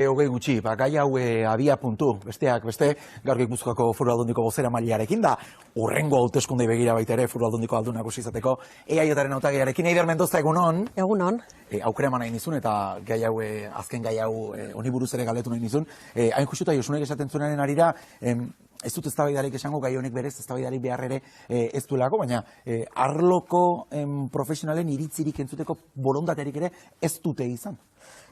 Hogei gutxi, gai hau abia puntu, besteak beste, gaur Gipuzkoako Foru Aldundiko bozeramailearekin da, hurrengo hauteskundei begira baita ere Foru Aldundiko aldun nagusi izateko, EAJaren hautagaiarekin. Eider Mendoza, egunon. Egunon. Aukera eman nahi nizun eta azken gai hau honi buruz ere galdetu nahi nizun. Hain justuta Josunek esaten zuenaren arira, ez dut eztabaidarik esango, gai honek berez eztabaidarik behar ere ez duelako, baina arloko profesionalen iritzirik entzuteko borondaterik ere ez dute izan.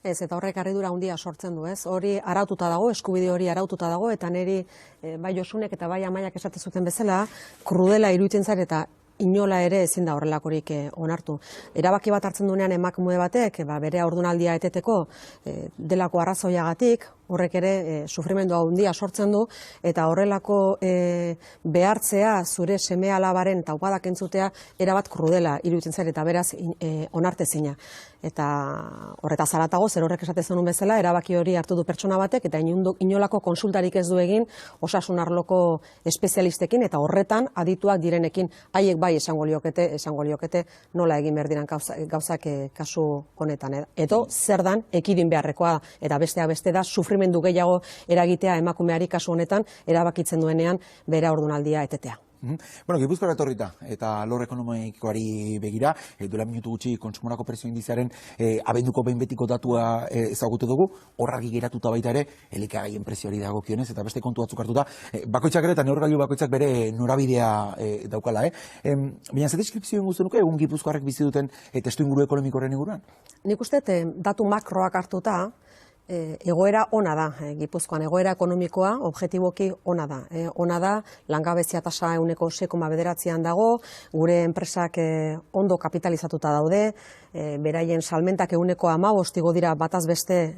Ez, eta horrek harridura handia sortzen du, ez? Hori araututa dago, eskubide hori araututa dago, eta niri bai Josunek eta bai Amaiak esate zuten bezala, krudela iruditzen zait eta inola ere ezin da horrelakorik onartu. Erabaki bat hartzen duenean emakume batek, bere haurdunaldia eteteko delako arrazoiagatik, horrek ere sufrimendu handia sortzen du, eta horrelako behartzea zure seme alabaren taupadak entzutea erabat krudela iruditzen zait eta beraz onartezina. Eta horretaz haratago, zer horrek esate zenun bezala, erabaki hori hartu du pertsona batek, eta inolako konsultarik ez du egin osasun arloko espezialistekin, eta horretan adituak direnekin, haiek bai esango liokete nola egin behar diren gauzak kasu honetan. Edo zer dan ekidin beharrekoa, eta besteak beste da sufrimendu gehiago eragitea emakumeari kasu honetan erabakitzen duenean bere haurdunaldia etetea. Bueno, Gipuzkoara etorrita eta alor ekonomikoari begira, duela minutu gutxi kontsumorako prezio indizearen abenduko behin betiko datua ezagutu dugu, horragi geratuta baita ere, elikagaien prezioari dagokionez eta beste kontu batzuk hartuta, bakoitzak ere eta neurgailu bakoitzak bere norabidea daukala. Baina ze deskripzioen guztu nuke, egun Gipuzkoarrek bizi duten testuinguru ekonomikoaren inguruan? Nik uste datu makroak hartuta, egoera ona da, Gipuzkoan egoera ekonomikoa objektiboki ona da. Ona da, langabezia tasa 6,9an dago, gure enpresak ondo kapitalizatuta daude, beraien salmentak 15% igo dira bataz beste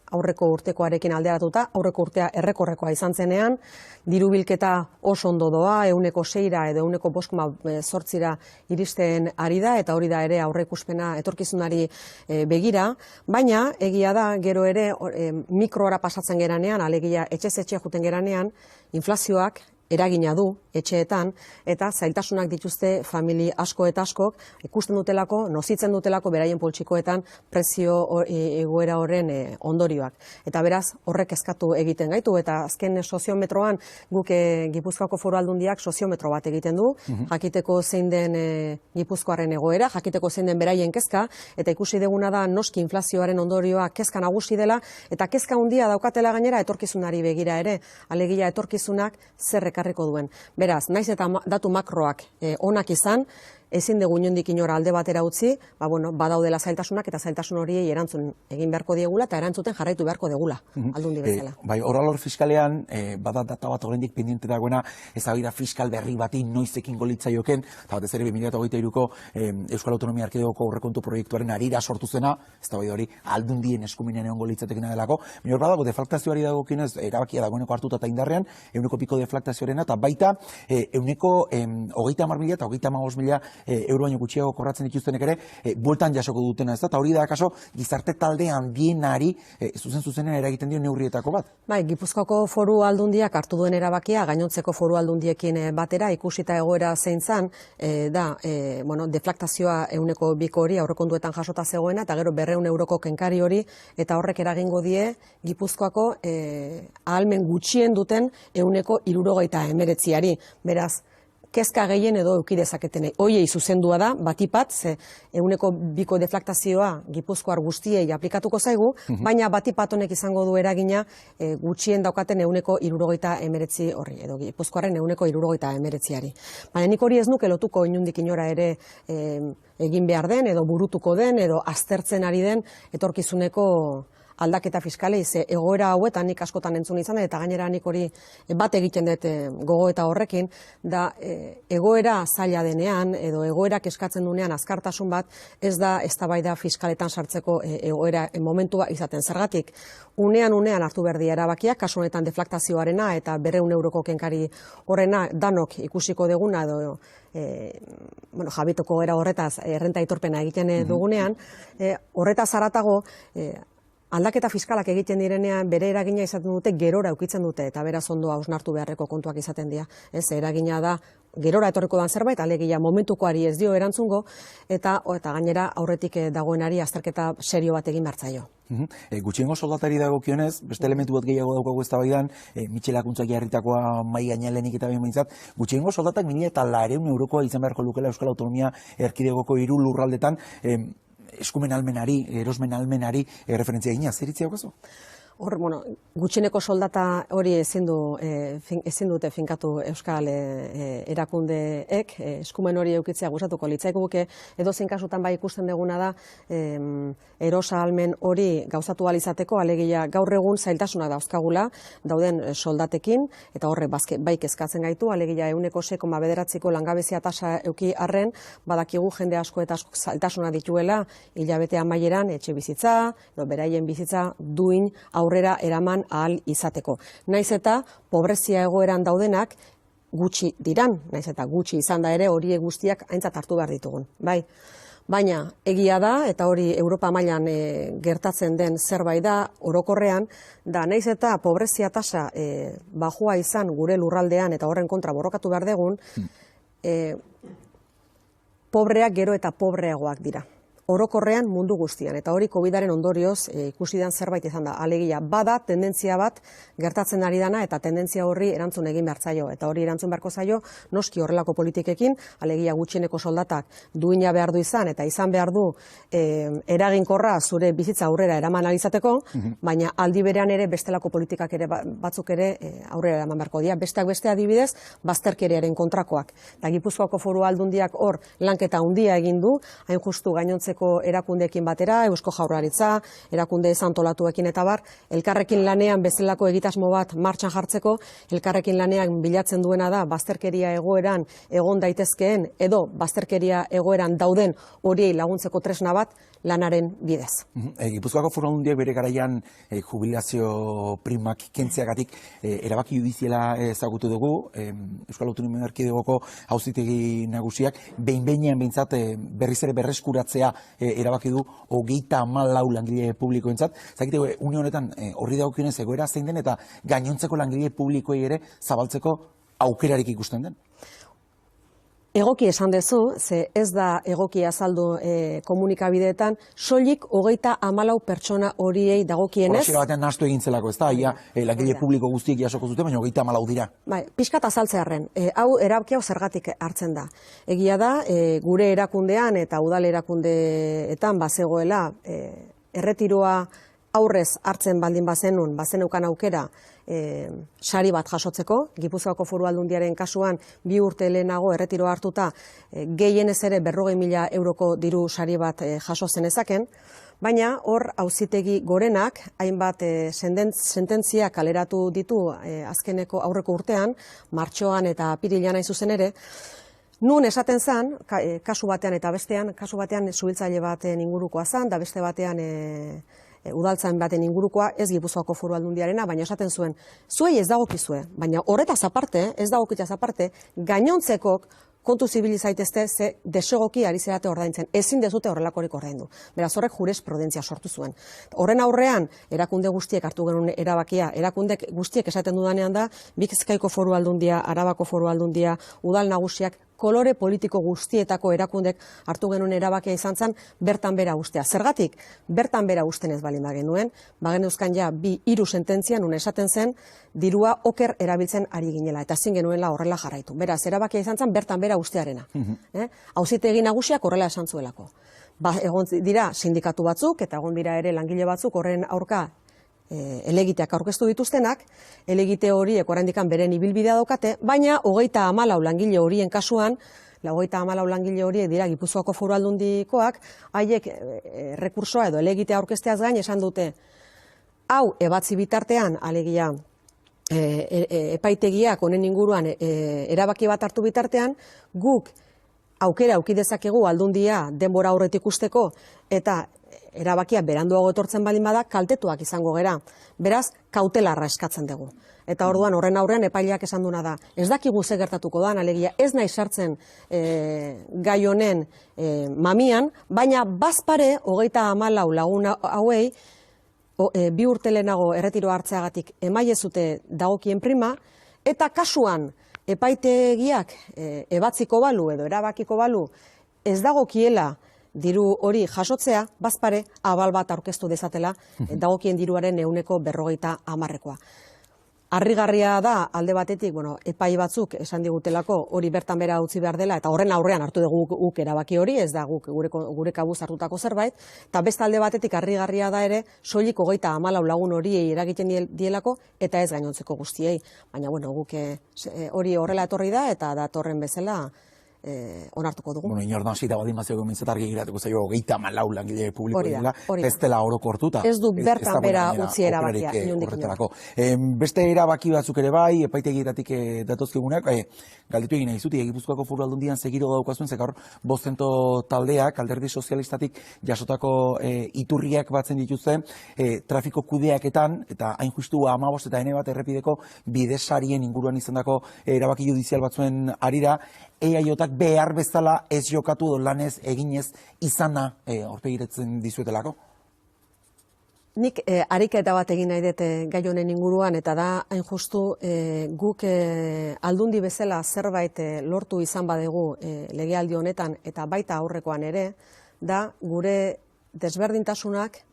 aurreko urtekoarekin alderatuta, aurreko urtea errekorrekoa izan zenean, diru bilketa oso ondo doa, 6%ra edo 5,8%ra iristen ari da, eta hori da ere aurreikuspena etorkizunari begira, baina egia da gero ere mikroora pasatzen geranean, alegia etxez-etxe juten geranean, inflazioak eragina du etxeetan, eta zailtasunak dituzte famili asko eta askok, ikusten dutelako, nozitzen dutelako beraien poltsikoetan prezio egoera horren ondorioak. Eta beraz, horrek eskatu egiten gaitu, eta azken soziometroan guk Gipuzkoako Foru Aldundiak soziometro bat egiten du, jakiteko zein den Gipuzkoaren egoera, jakiteko zein den beraien kezka, eta ikusi deguna da noski inflazioaren ondorioa kezka nagusi dela, eta kezka handia daukatela gainera etorkizunari begira ere, alegia etorkizunak zerrek duen. Beraz, naiz eta datu makroak onak izan, ezin dugu inondik inora alde batera utzi, badaudela zailtasunak eta zailtasun horiei erantzun egin beharko diegula eta erantzuten jarraitu beharko degula, aldundi bezala. Bai, horralor fiskalean, bada data bat oraindik pendiente dagoena, eztabaida fiskal berri bati noizekin golitzaioken, eta batez ere 2023ko Euskal Autonomia Erkidegoko aurrekontu proiektuaren harira sortu zena, eztabaida hori aldundien eskuminen egongo litzatekena delako, baina hor badago deflaktazioari dagokienez erabakia dagoeneko hartuta eta indarrean, 100% deflaktazioarena, eta baita 30.000 eta 35.000 euro baino gutxiago kobratzen dituztenek ere, bueltan jasoko dutena, ez da? Eta hori da, akaso, gizarte talde handienari zuzen-zuzenen eragiten dio neurrietako bat? Bai, Gipuzkoako Foru Aldundiak hartu duen erabakia, gainontzeko Foru Aldundiekin batera, ikusita egoera zein zan, deflaktazioa 2% hori aurrekontuetan jasota zegoena, eta gero 200 euroko kenkari hori, eta horrek eragingo die Gipuzkoako ahalmen gutxien duten 69%. Beraz, kezka gehien edo eukidezaketen. Hoiei zuzendua da, batipat, ze 2% deflaktazioa Gipuzkoar guztiei aplikatuko zaigu, baina batipat honek izango du eragina gutxien daukaten 69% horri, edo Gipuzkoaren 69%. Baina nik hori ez nuke lotuko inundik inora ere egin behar den, edo burutuko den, edo aztertzen ari den etorkizuneko aldaketa fiskalei, ze egoera hauetan nik askotan entzun izan, eta gainera nik hori bat egiten dut gogoeta horrekin, da egoera zaila denean, edo egoerak eskatzen dunean azkartasun bat, ez da eztabaida fiskaletan sartzeko egoera momentua izaten. Zergatik, unean hartu behar dira erabakiak, kasu honetan deflaktazioarena eta 200 euroko kenkari horrena danok ikusiko deguna, edo jabituko era horretaz errenta aitorpena egiten dugunean, horretaz haratago, aldaketa fiskalak egiten direnean bere eragina izaten dute, gerora ukitzen dute, eta beraz ondo hausnartu beharreko kontuak izaten dira. Ez, eragina da, gerora etorriko dan zerbait, alegia momentukoari ez dio erantzungo, eta gainera aurretik dagoenari azterketa serio bat egin bertzaio. Gutxiengo soldatari dagokionez, beste elementu bat gehiago daukagu eztabaidan, Mitxelakuntzak jarritakoa mai gainean lehenik eta behin behintzat, gutxiengo soldatak 1.400 eurokoa izan beharko lukela Euskal Autonomia Erkidegoko 3 lurraldetan, eskumen almenari, erosmen almenari referentzia egina, zer itzia daukazu? Hor, gutxieneko soldata hori ezin dute finkatu Euskal erakundeek, eskumen hori eukitzea gustatuko litzaiguke, edozein kasutan bai ikusten duguna da, erosa almen hori gauzatu ahal izateko, alegia gaur egun zailtasunak dauzkagula dauden soldatekin, eta horre bai kezkatzen gaitu, alegia 0,9ko langabezia tasa euki arren, badakigu jende asko eta asko zailtasuna dituela, hilabete amaieran etxe bizitza, edo beraien bizitza duin aurrera eraman ahal izateko. Naiz eta pobrezia egoeran daudenak gutxi diran, naiz eta gutxi izan da ere horiek guztiak aintzat hartu behar ditugun. Bai. Baina egia da, eta hori Europa mailan gertatzen den zerbait da, orokorrean, da naiz eta pobrezia tasa bajua izan gure lurraldean eta horren kontra borrokatu behar degun, pobreak gero eta pobreagoak dira. Orokorrean mundu guztian, eta hori COVID-aren ondorioz ikusi den zerbait izan da. Alegia, bada tendentzia bat gertatzen ari dana, eta tendentzia horri erantzun egin behar zaio. Eta hori erantzun beharko zaio, noski horrelako politikekin, alegia gutxieneko soldatak duina behar du izan, eta izan behar du eraginkorra zure bizitza aurrera eraman alizateko, baina aldi berean ere bestelako politikak ere batzuk ere aurrera eraman beharko dira. Besteak beste adibidez, bazterkeriaren kontrakoak. Eta Gipuzkoako Foru Aldundiak hor lanketa handia egin du, hain justu gainontzeko erakundeekin batera, Eusko Jaurlaritza, erakunde antolatuekin eta bar, elkarrekin lanean bezalako egitasmo bat martxan jartzeko, elkarrekin lanean bilatzen duena da bazterkeria egoeran egon daitezkeen edo bazterkeria egoeran dauden horiei laguntzeko tresna bat lanaren bidez. Gipuzkoako Foru Aldundiak bere garaian jubilazio primak kentzeagatik erabaki judiziala ezagutu dugu, Euskal Autonomia Erkidegoko auzitegi nagusiak behin-behinean behintzat berriz ere berreskuratzea erabaki du 34 langile publikoentzat. Zakite, une honetan horri dagokionez egoera zein den eta gainontzeko langile publikoei ere zabaltzeko aukerarik ikusten den? Egoki esan dezu, ze ez da egoki azaldu komunikabideetan, soilik 34 pertsona horiei dagokienez. Horrexera batean nahastu egin zelako, ez da, langile publiko guztiek jasoko zuten, baina 34 dira. Bai, pixkat azaltzearren, erabaki hau zergatik hartzen da. Egia da, gure erakundean eta udal erakundeetan bazegoela erretiroa aurrez hartzen baldin bazeneukan aukera sari bat jasotzeko, Gipuzkoako Foru Aldundiaren kasuan 2 urte lehenago erretiroa hartuta gehienez ere 40.000 euroko diru sari bat jaso zenezaken, baina hor auzitegi gorenak hainbat sententzia kaleratu ditu azkeneko aurreko urtean, martxoan eta apirilean hain zuzen ere, nun esaten zen, kasu batean eta bestean, kasu batean suhiltzaile baten ingurukoa zen, da beste batean udaltzain baten ingurukoa, ez Gipuzkoako Foru Aldundiarena, baina esaten zuen, zuei ez dagokizue, baina horretaz aparte, ez dagokitzaz aparte, gainontzekok kontu zibili zaitezte ze desegoki ari zerate ordaintzen. Ezin dezute horrelakorik ordaindu. Beraz horrek jurisprudentzia sortu zuen. Horren aurrean, erakunde guztiek hartu genuen erabakia, erakunde guztiek esaten dudanean da, Bizkaiko Foru Aldundia, Arabako Foru Aldundia, udal nagusiak, kolore politiko guztietako erakundek hartu genuen erabakia izan zen bertan bera ustea. Zergatik, bertan bera usten ez balin bagenuen, bageneuzkan ja 2-3 sententzia nun esaten zen, dirua oker erabiltzen ari ginela, eta ezin genuela horrela jarraitu. Beraz, erabakia izan zen bertan bera ustearena. Auzitegi nagusiak horrela esan zuelako. Egon dira sindikatu batzuk, eta egon dira ere langile batzuk horren aurka elegiteak aurkeztu dituztenak, elegite horiek oraindikan beren ibilbidea daukate, baina 34 langile horien kasuan, 34 langile horiek dira Gipuzkoako Foru Aldundikoak, haiek rekursoa edo elegitea aurkezteaz gain esan dute, hau ebatzi bitartean, alegia epaitegiak honen inguruan erabaki bat hartu bitartean, guk aukera auki dezakegu Aldundia denbora aurretik usteko eta erabakia beranduago etortzen balin bada, kaltetuak izango gera. Beraz, kautelarra eskatzen dugu. Eta orduan horren aurrean epaileak esan duna da. Ez dakigu ze gertatuko da, alegia ez nahi sartzen gai honen mamian, baina bazpare 34 lagun hauei bi urte lehenago erretiro hartzeagatik emaiezute dagokien prima, eta kasuan epaitegiak ebatziko balu edo erabakiko balu ez dagokiela diru hori jasotzea, bazpare abal bat aurkeztu dezatela dagokien diruaren 50%. Harrigarria da alde batetik, epai batzuk esan digutelako hori bertan bera utzi behar dela, eta horren aurrean hartu dugu guk erabaki hori, ez da guk gure kabuz hartutako zerbait, eta beste alde batetik harrigarria da ere, soilik 34 lagun horiei eragiten dielako, eta ez gainontzeko guztiei. Baina, guk hori horrela etorri da, eta datorren bezala onartuko dugu. Inor hasita baldin bazioko mintzat argi giratuko zaio 34 langile publiko dela, ez dela orokortuta. Ez du bertan bera utzi erabakia, inondik inora. Beste erabaki batzuk ere bai, epaitegietatik datozkigunak, galdetu egin nahi zuti, Gipuzkoako Foru Aldundian segiro daukazuen, zekar bostento taldeak, Alderdi Sozialistatik jasotako iturriak batzen dituzte, trafiko kudeaketan, eta hain justu 15 eta N1 errepideko bidesarien inguruan izandako erabaki judizial batzuen arira, EAJak behar bezala ez jokatu lanez eginez izana aurpegiratzen dizuetelako? Nik ariketa bat egin nahi dut gai honen inguruan, eta da hain justu guk aldundi bezala zerbait lortu izan badegu legealdi honetan eta baita aurrekoan ere, da gure desberdintasunak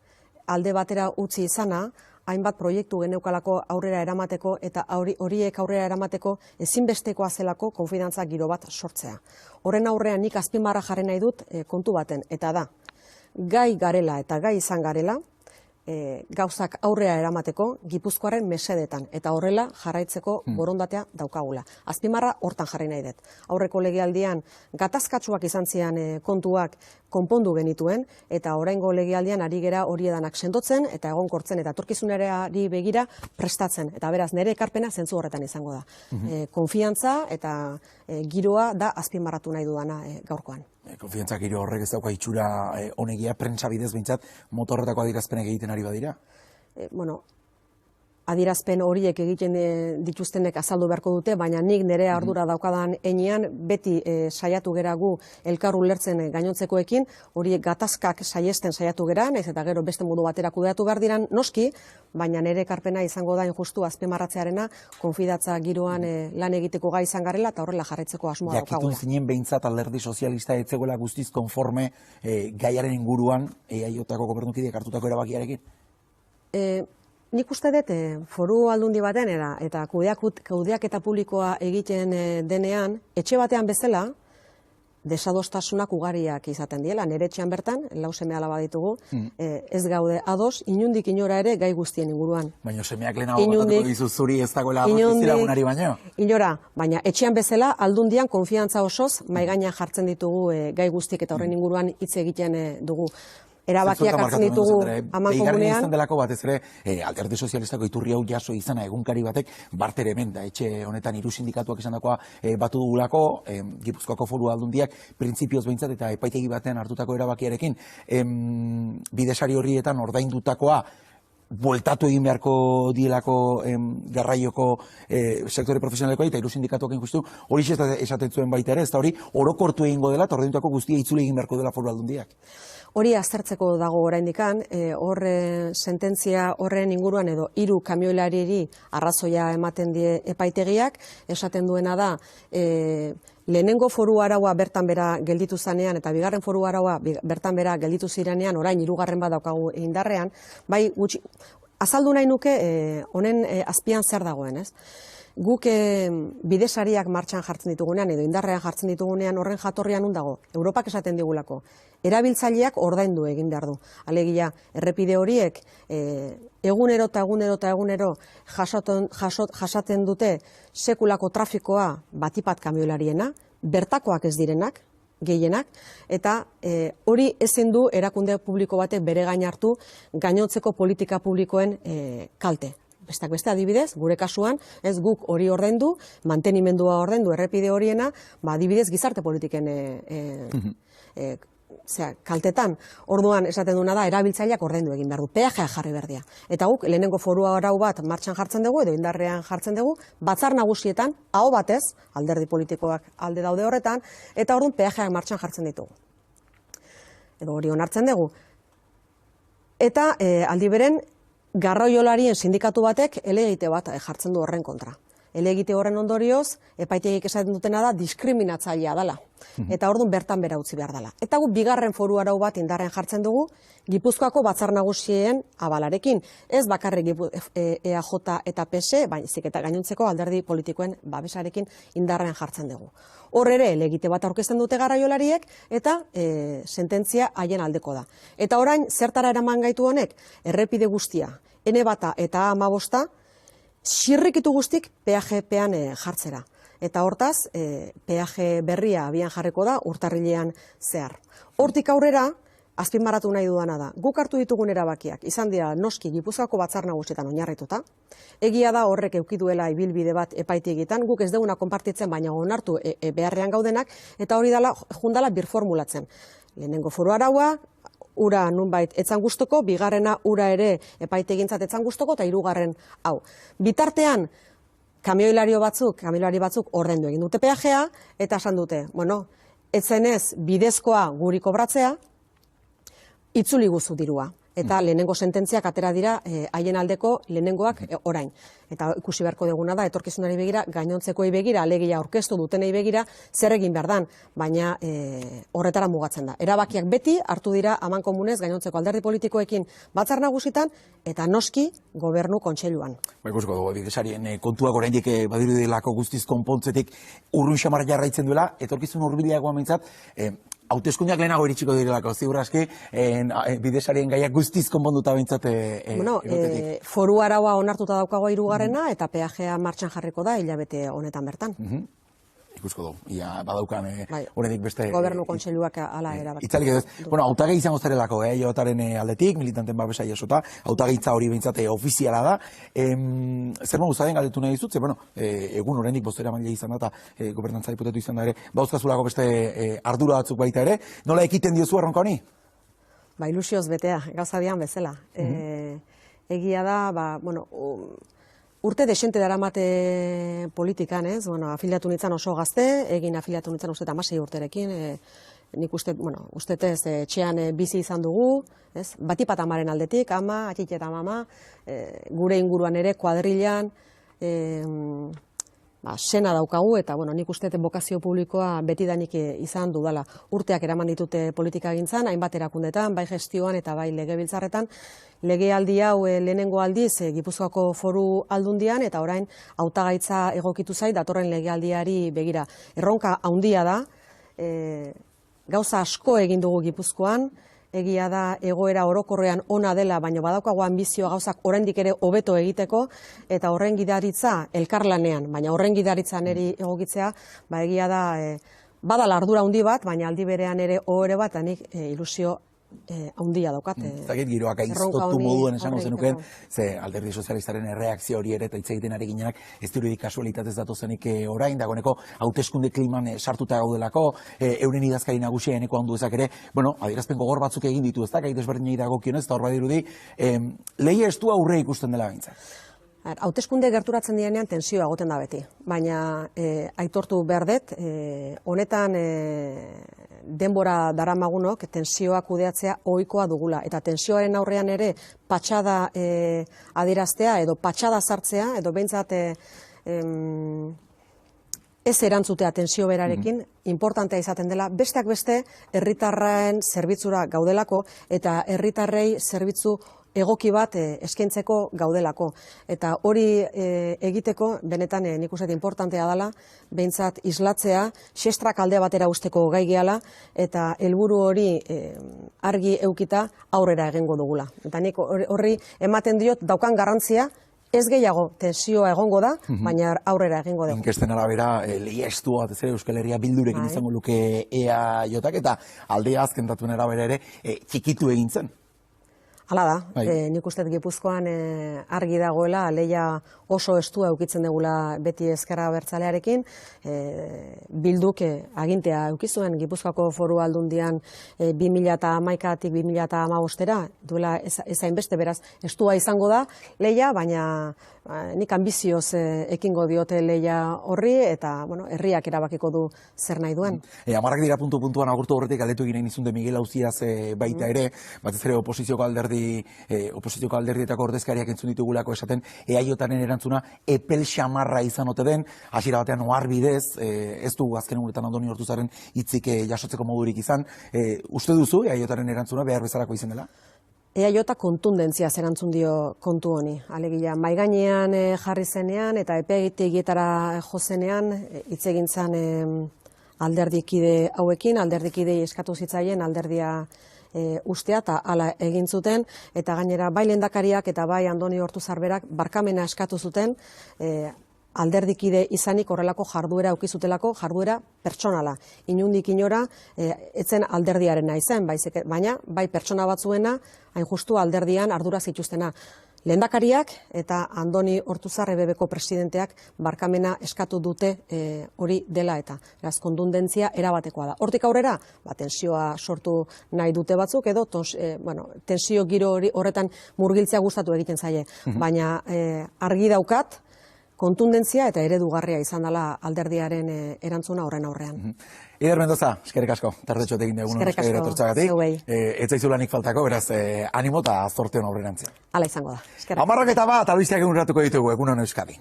alde batera utzi izana, hainbat proiektu geneukalako aurrera eramateko eta horiek aurrera eramateko ezinbestekoa zelako konfidantza giro bat sortzea. Horren aurrean nik azpimarra jarri nahi dut kontu baten, eta da, gai garela eta gai izan garela, gauzak aurrera eramateko Gipuzkoaren mesedetan, eta horrela jarraitzeko borondatea daukagula. Azpimarra hortan jarri nahi dut. Aurreko legealdian gatazkatsuak izan zian kontuak konpondu genituen, eta oraingo legealdian ari gera hori edanak sendotzen, eta egonkortzen, eta etorkizunerari begira prestatzen. Eta beraz, nire ekarpena zentzu horretan izango da. Konfiantza eta giroa da azpimarratu nahi dudana gaurkoan. Konfiantza giro horrek ez dauka itxura honegia, prentsa bidez behintzat, motorretako adierazpenak egiten ari badira? Adierazpen horiek egiten dituztenek azaldu beharko dute, baina nik nire ardura daukadan enean beti saiatu gera gu elkar ulertzen gainontzekoekin, horiek gatazkak saiesten saiatu gera, naiz eta gero beste modu batera kudeatu behar diran noski, baina nire ekarpena izango da injustu azpimarratzearena konfidatza giroan lan egiteko gai izan garela eta horrela jarraitzeko asmoa daukagula. Jakitun zinen behintzat Alderdi Sozialista etzegoela guztiz konforme gaiaren inguruan EAJko gobernukideak hartutako erabakiarekin? Nik uste dut foru aldundi baten eta kudeaketa publikoa egiten denean, etxe batean bezala, desadostasunak ugariak izaten diela. Nire etxean bertan, 4 seme-alaba ditugu, ez gaude ados, inundik inora ere gai guztien inguruan. Baina semeak lehenago batatuko dizu zuri ez dagoela guzti lagunari baino? Inora, baina etxean bezala, aldundian konfiantza osoz, maigainan jartzen ditugu gai guztik eta horren inguruan hitz egiten dugu. Erabakiak hartzen ditugu amankomunean. Izan delako batez ere, Alderdi Sozialistako iturri hau jaso izana egunkari batek, barter hemen da, etxe honetan 3 sindikatuak izan dakoa batu dugulako, Gipuzkoako Foru Aldundiak printzipioz behintzat eta epaitegi baten hartutako erabakiarekin, bidesari horrietan ordaindutakoa bueltatu egin beharko dielako garraioko sektore profesionalekoa eta 3 sindikatuak injustu, hori esaten zuen baita ere, ez da hori orokortu egingo dela eta ordaindutako guztia itzule egin beharko dela Foru Aldundiak. Hori aztertzeko dago oraindikan, sententzia horren inguruan edo 3 kamioilariri arrazoia ematen die epaitegiak, esaten duena da, lehenengo foru araua bertan bera gelditu zanean eta bigarren foru araua bertan bera gelditu ziranean, orain 3. bat daukagu indarrean, bai gutxi, azaldu nahi nuke honen azpian zer dagoen, ez? Guk bidesariak martxan jartzen ditugunean edo indarrean jartzen ditugunean horren jatorrian nun dago. Europak esaten digulako. Erabiltzaileak ordaindu egin behar du. Alegia, errepide horiek egunero eta egunero jasaten dute sekulako trafikoa batipat kamioilariena, bertakoak ez direnak, gehienak, eta hori ezin du erakunde publiko batek bere gain hartu gainontzeko politika publikoen kalte. Bestak beste adibidez, gure kasuan, ez guk hori ordaindu, mantenimendua ordaindu errepide horiena, adibidez gizarte politiken kaltetan. Orduan esaten duena da, erabiltzaileak ordaindu egin behar du, peajea jarri berdia. Eta guk, lehenengo foru arau bat martxan jartzen dugu, edo indarrean jartzen dugu, batzar nagusietan, aho batez, alderdi politikoak alde daude horretan, eta orduan peajeak martxan jartzen ditugu. Edo hori onartzen dugu. Eta aldi beren, garraiolarien sindikatu batek helegite bat jartzen du horren kontra. Helegite horren ondorioz, epaitegik esaten dutena da diskriminatzailea dela. Eta orduan bertan bera utzi behar dela. Eta gu bigarren foru arau bat indarren jartzen dugu, Gipuzkoako batzar nagusien abalarekin. Ez bakarrik EAJ eta PS, baizik eta gainontzeko alderdi politikoen babesarekin indarren jartzen dugu. Hor ere, helegite bat aurkezten dute garraiolariek eta sententzia haien aldeko da. Eta orain, zertara eraman gaitu honek, errepide guztia, N1 eta A15, zirrikitu guztik peajepean jartzera. Eta hortaz, peaje berria abian jarriko da urtarrilean zehar. Hortik aurrera, azpimarratu nahi dudana da. Guk hartu ditugun erabakiak, izan dira noski Gipuzkoako batzar nagusietan oinarrituta. Egia da horrek eduki duela ibilbide bat epaitegietan, guk ez duguna konpartitzen, baina onartu beharrean gaudenak, eta hori dela jundala birformulatzen. Lehenengo foru araua, ura nunbait etzan gustoko, bigarrena ura ere epaitegintzat etzan gustoko, eta hirugarren hau. Bitartean, kamioilari batzuk ordaindu egin dute peajea, eta esan dute, etzenez bidezkoa guri kobratzea, itzuli guzu dirua. Eta lehenengo sententziak atera dira haien aldeko lehenengoak orain. Eta ikusi beharko duguna da, etorkizunari begira, gainontzekoei begira, alegia aurkeztu dutenei begira, zer egin behar dan, baina horretara mugatzen da. Erabakiak beti hartu dira amankomunez gainontzeko alderdi politikoekin batzar nagusitan, eta noski gobernu kontseiluan. Ikusiko dugu, bidesarien kontuak oraindik badirudelako guztiz konpontzetik urrun xamar jarraitzen duela, etorkizun hurbilagoa mintzat, hauteskundeak lehenago iritsiko direlako, ziur aski, bidesarien gaiak guztiz konponduta bintzat foru araua onartuta daukagoa hirugarrena, eta peajea martxan jarriko da hilabete honetan bertan. Ikusko dugu, ia badaukan horredik beste... Gobernu kontseiluak ala erabaki. Itzalik ez, hautagai izango zarelako, jotaren aldetik, militanten babesa jasota, hautagaitza hori behintzate ofiziala da. Zer mogu zaden galdetu nahi dizut, egun horrenik bostera maila izan da, eta gobernantza diputatu izan da ere, bauzkazulako beste ardura batzuk baita ere, nola ekiten diozu erronka honi? Ilusioz betea, gauza dian bezala. Egia da, urte desente daramate politikan, afiliatu nintzen oso gazte, egin afiliatu nintzen uste 16 urterekin, nik uste etxean bizi izan dugu, batipat amaren aldetik, ama, atxit eta mama, gure inguruan ere, kuadrilan, sena daukagu, eta nik uste bokazio publikoa betidanik izan dudala. Urteak eraman ditute politika gintzan, hainbat erakundetan, bai gestioan eta bai legebiltzarretan, legealdi hau lehenengo aldiz Gipuzkoako foru aldundian, eta orain hautagaitza egokitu zait datorren legealdiari begira. Erronka handia da, gauza asko egin dugu Gipuzkoan, egia da egoera orokorrean ona dela, baina badaukago anbizio gauzak oraindik ere hobeto egiteko, eta horren gidaritza elkarlanean, baina horren gidaritza neri egokitzea, egia da badala ardura handi bat, baina aldi berean ere ohore bat, nik ilusio handia daukat. Zagit giroak aiztotu moduan esango zenuken, ze alderdi sozialistaren erreakzio hori ere eta hitz egiten ari ginenak, ez dirudik kasualitatez datozenik orain, dagoeneko hauteskunde kliman sartuta gaudelako, euren idazkari nagusia eneko handu ezak ere, adierazpen gogor batzuk egin ditu, ez da, gai desberdinei dagokionez, eta hor badirudi, lehia estua aurre ikusten dela bintzat. Hauteskunde gerturatzen direnean tensioa egoten da beti, baina aitortu behar dut, honetan denbora daramagunok tensioa kudeatzea ohikoa dugula, eta tensioaren aurrean ere patxada adieraztea edo patxada sartzea, edo behintzat ez erantzutea tensio berarekin, importantea izaten dela, besteak beste herritarraen zerbitzura gaudelako, eta herritarrei zerbitzu egoki bat eskaintzeko gaudelako. Eta hori egiteko, benetan nik uste importantea dela, behintzat islatzea, xestrak alde batera usteko gai gehala, eta helburu hori argi eukita aurrera egingo dugula. Eta nik horri ematen diot daukan garrantzia, ez gehiago tensioa egongo da, baina aurrera egingo dugu. Inkesten arabera, lehia estu bat, Euskal Herria bildurekin izango luke EAJak, eta aldea azken datuen arabera ere txikitu egin zen. Hala da, nik uste Gipuzkoan argi dagoela, lehia oso estua eukitzen dugula beti ezkerra abertzalearekin, bilduk agintea eukizuen Gipuzkoako foru aldundian 2011-tik 2015-era, duela ez hainbeste, beraz, estua izango da lehia, baina nik ambizioz ekingo diote leia horri, eta herriak erabakiko du zer nahi duen. Amarrak dira puntuan agurtu horretik galdetu egin nizun de Miguel Auziaz baita ere, batez ere oposizioko alderdietako ordezkariak entzun ditugulako esaten, EAJaren erantzuna epel xamarra izan ote den, hasiera batean oharbidez, ez du azken unetan Andoni Ortuzaren hitzik jasotzeko modurik izan. Uste duzu EAJaren erantzuna behar bezalako izan dela? EAJ kontundentzia erantzun dio kontu honi. Alegia, maigainean jarri zenean eta epeitegietara jo zenean, hitz egin zen alderdikide hauekin, alderdikidei eskatu zitzaien alderdia ustea eta hala egin zuten, eta gainera bai lehendakariak eta bai Andoni Ortuzar berak barkamena eskatu zuten, alderdikide izanik horrelako jarduera aukizutelako, jarduera pertsonala. Inundik inora, etzen alderdiarena izan, baina bai pertsona batzuena, hain justu alderdian ardura zituztena. Lehendakariak eta Andoni Ortuzar EBBko presidenteak barkamena eskatu dute hori dela eta. Beraz, kontundentzia erabatekoa da. Hortik aurrera, tensioa sortu nahi dute batzuk, edo tensio giro horretan murgiltzea gustatu egiten zaie. Baina argi daukat, kontundentzia eta eredugarria izan dela alderdiaren erantzuna horren aurrean. Eider Mendoza, eskerrik asko, tardetxo egin dugun etortzagatik. Ez zaizulanik faltako, beraz, animo eta zorteon aurrerantzean. Hala izango da. 10:01 albisteak egun ratuko ditugu, egun hona Euskadin.